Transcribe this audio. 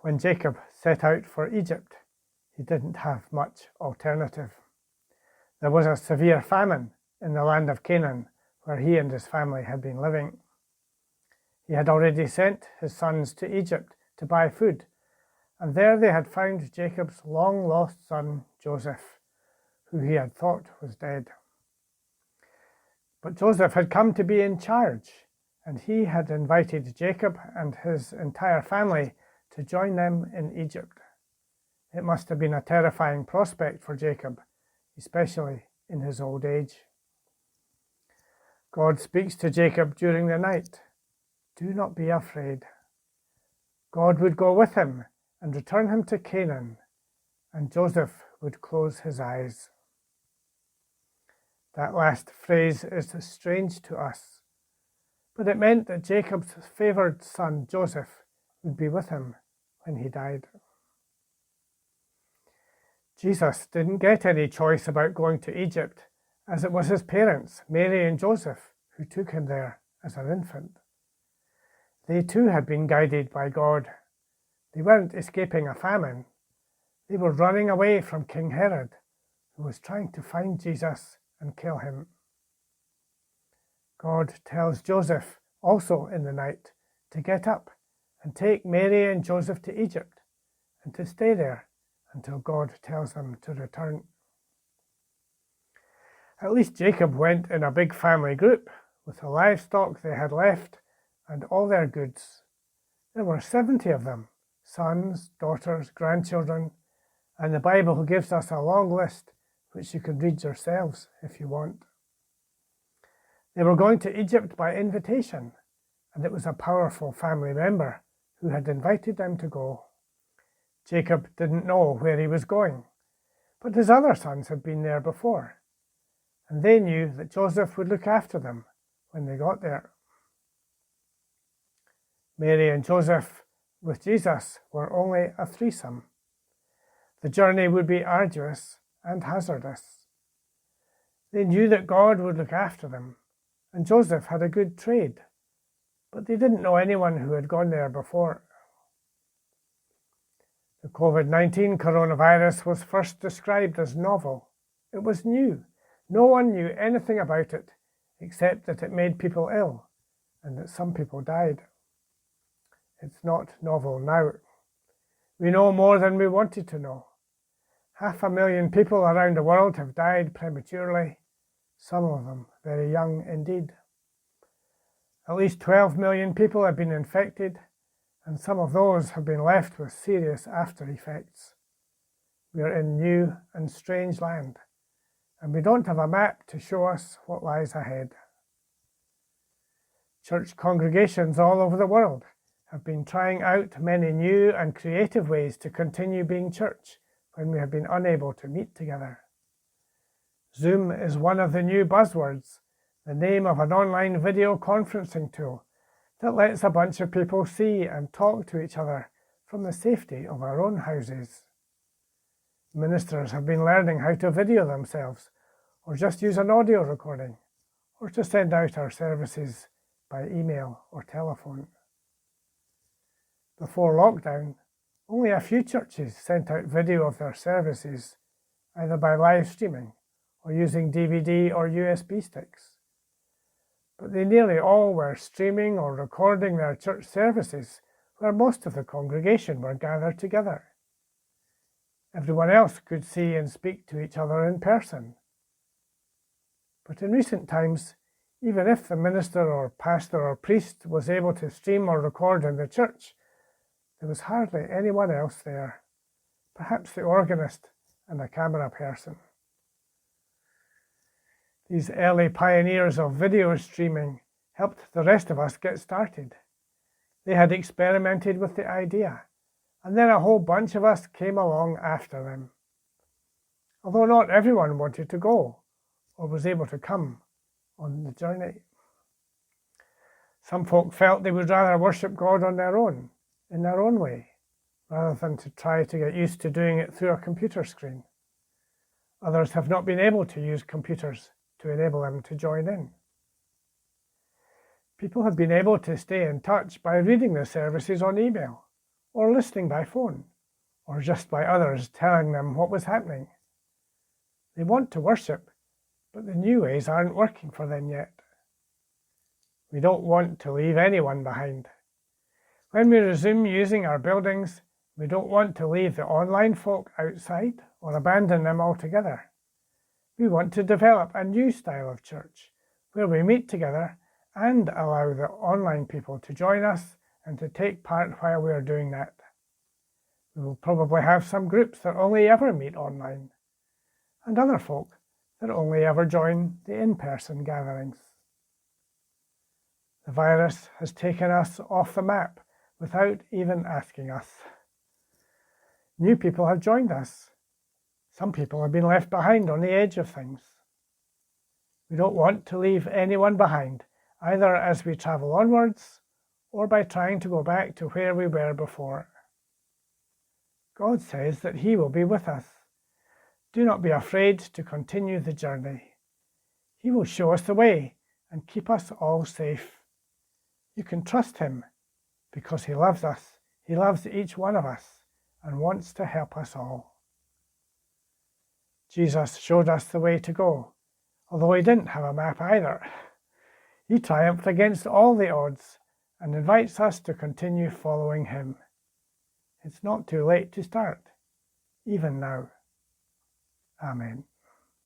When Jacob set out for Egypt, he didn't have much alternative. There was a severe famine in the land of Canaan, where he and his family had been living. He had already sent his sons to Egypt to buy food, and there they had found Jacob's long-lost son Joseph, who he had thought was dead. But Joseph had come to be in charge, and he had invited Jacob and his entire family to join them in Egypt. It must have been a terrifying prospect for Jacob, especially in his old age. God speaks to Jacob during the night. Do not be afraid. God would go with him and return him to Canaan, and Joseph would close his eyes. That last phrase is strange to us, but it meant that Jacob's favoured son Joseph would be with him when he died. Jesus didn't get any choice about going to Egypt, as it was his parents, Mary and Joseph, who took him there as an infant. They too had been guided by God. They weren't escaping a famine. They were running away from King Herod, who was trying to find Jesus and kill him. God tells Joseph, also in the night, to get up and take Mary and Joseph to Egypt and to stay there until God tells them to return. At least Jacob went in a big family group with the livestock they had left and all their goods. There were 70 of them, sons, daughters, grandchildren, and the Bible gives us a long list which you can read yourselves if you want. They were going to Egypt by invitation, and it was a powerful family member who had invited them to go. Jacob didn't know where he was going, but his other sons had been there before, and they knew that Joseph would look after them when they got there. Mary and Joseph with Jesus were only a threesome. The journey would be arduous and hazardous. They knew that God would look after them, and Joseph had a good trade, but they didn't know anyone who had gone there before. The COVID-19 coronavirus was first described as novel. It was new. No one knew anything about it, except that it made people ill, and that some people died. It's not novel now. We know more than we wanted to know. 500,000 people around the world have died prematurely, some of them very young indeed. At least 12 million people have been infected, and some of those have been left with serious after effects. We are in new and strange land, and we don't have a map to show us what lies ahead. Church congregations all over the world have been trying out many new and creative ways to continue being church when we have been unable to meet together. Zoom is one of the new buzzwords, the name of an online video conferencing tool that lets a bunch of people see and talk to each other from the safety of our own houses. Ministers have been learning how to video themselves, or just use an audio recording, or to send out our services by email or telephone. Before lockdown, only a few churches sent out video of their services, either by live streaming or using DVD or USB sticks. But they nearly all were streaming or recording their church services where most of the congregation were gathered together. Everyone else could see and speak to each other in person. But in recent times, even if the minister or pastor or priest was able to stream or record in the church, there was hardly anyone else there, perhaps the organist and a camera person. These early pioneers of video streaming helped the rest of us get started. They had experimented with the idea, and then a whole bunch of us came along after them. Although not everyone wanted to go or was able to come on the journey. Some folk felt they would rather worship God on their own, in their own way, rather than to try to get used to doing it through a computer screen. Others have not been able to use computers to enable them to join in. People have been able to stay in touch by reading the services on email or listening by phone, or just by others telling them what was happening. They want to worship, but the new ways aren't working for them yet. We don't want to leave anyone behind. When we resume using our buildings, we don't want to leave the online folk outside or abandon them altogether. We want to develop a new style of church where we meet together and allow the online people to join us and to take part while we are doing that. We will probably have some groups that only ever meet online, and other folk that only ever join the in-person gatherings. The virus has taken us off the map without even asking us. New people have joined us. Some people have been left behind on the edge of things. We don't want to leave anyone behind, either as we travel onwards or by trying to go back to where we were before. God says that He will be with us. Do not be afraid to continue the journey. He will show us the way and keep us all safe. You can trust Him because He loves us. He loves each one of us and wants to help us all. Jesus showed us the way to go, although He didn't have a map either. He triumphed against all the odds and invites us to continue following Him. It's not too late to start, even now. Amen.